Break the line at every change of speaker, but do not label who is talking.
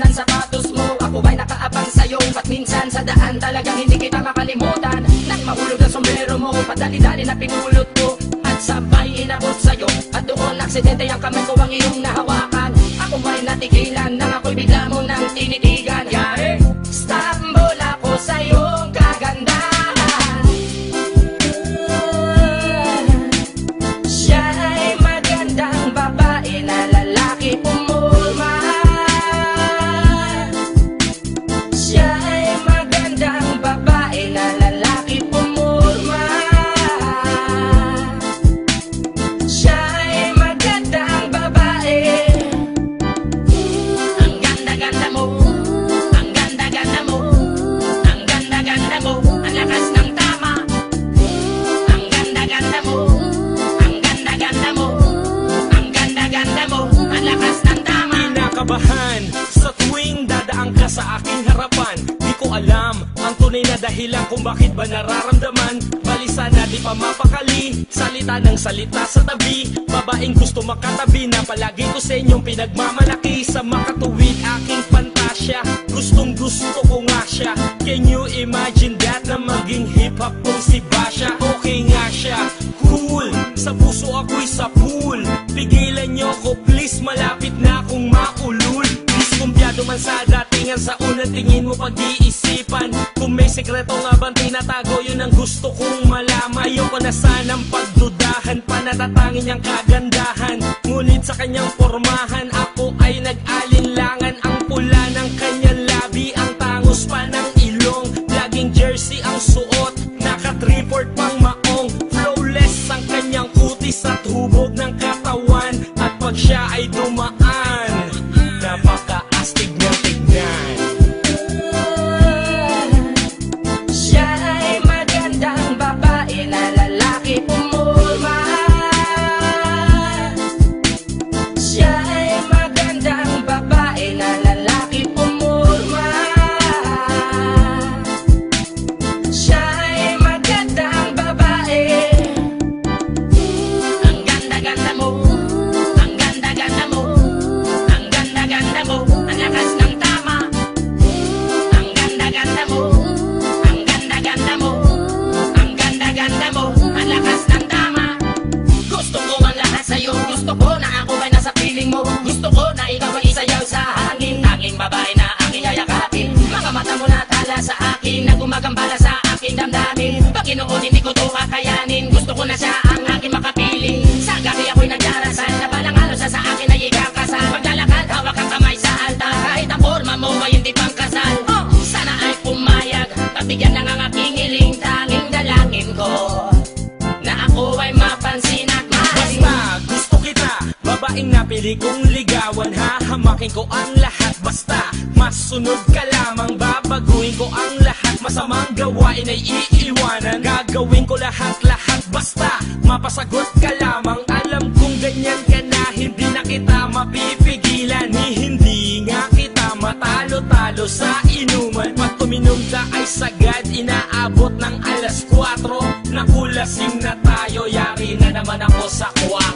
ang sapatos mo. Ako ba'y nakaabang sa'yo, ba't minsan sa daan talagang hindi kita makalimutan. Nang mahulog ang sombrero mo, padali-dali na pinulot ko, at sabay inabot sa'yo. At doon aksidente ang kamay ko ang iyong nahawakan. Ako ba'y natigilan nang ako'y bigla mo nang tinitigan. Yari, stambol ako sa iyong kagandahan. Siya ay magandang babae na lalaki pumulma. Siya ay magandang babae na lalaki pumulma. Siya ay magandang babae. Ang ganda-ganda mo, ang ganda-ganda mo, ang ganda-ganda mo, ang lakas ng tama. Ang ganda-ganda mo, ang ganda-ganda mo, ang ganda-ganda mo, ang lakas ng tama.
Kinakabahan sa tuwing dadaan ka sa aking harapan. Di ko alam ang tunay na dahilan kung bakit ba nararamdaman. Balisa na di pa mapakali, salita ng salita sa tabi. Babaeng gusto makatabi na palagi ko sa inyong pinagmamalaki. Sa makatuwid aking pantasya, gustong gusto ko nga siya. Can you imagine that na maging hip-hop kong si Basha? Okay nga siya, cool, sa puso ako'y sa pool. Pigilan nyo ko please, malapit na akong maulul. Diskumpiyado man sa datingan, sa unang tingin mo pag-iisipan. Kung may sekreto nga bang tinatago, yun ang gusto kong malaman. Ayoko na sanang pagdudahan pa, natatangin niyang kagandahan. Ngunit sa kanyang pormahan, ako ay nag-alinlangan. Ang pula ng kanyang labi, ang tangos pa ng ilong. Laging jersey ang suot, naka-3-4 pang maong. Flawless ang kanyang kutis at hubog ng katawan. At pag siya ay dumaan, napaka-astig ng tignan.
Siya ay magandang babae na lalaki pumulma. Siya ay magandang babae na lalaki pumulma. Siya ay magandang babae. Ang ganda-ganda mo, ang ganda-ganda mo, ang ganda-ganda mo, ang lakas ng tama. Ang ganda-ganda mo, ang ganda-ganda mo, ang ganda-ganda mo, ang lakas ng tama. Gusto ko ang lahat sa'yo, gusto ko na ako ay nasa piling mo. Gusto ko na ikaw ay isayaw sa hangin, tanging babae na aking yayakapin. Mga mata mo na tala sa akin, na gumagambala sa aking damdamin. Panginoon, hindi ko to kakayanin, gusto ko na siya ang aking makapiling. Sa gabi ako'y nagdarasal, na balang araw sa akin ay ikakasal. Paglalakad, hawak ang kamay sa altar, kahit ang forma mo ay hindi pang kasal. Sana ay pumayag, pabigyan ng ang aking hiling, tanging dalangin ko na ako ay mapansin at mahalin.
Basta gusto kita, babaeng napili kong ligawan. Hahamakin ko ang lahat, basta masunod ka lamang. Babaguhin ko ang lahat, masamang gawain ay iiwanan. Gagawin ko lahat-lahat, basta mapasagot ka lamang. Alam kong ganyan ka na, hindi na kita mapipigilan. Hindi nga kita matalo-talo sa inuman. Pag tuminom ka ay sagad, inaabot ng alas 4. Nakulasing na tayo, yari na naman ako sa 4.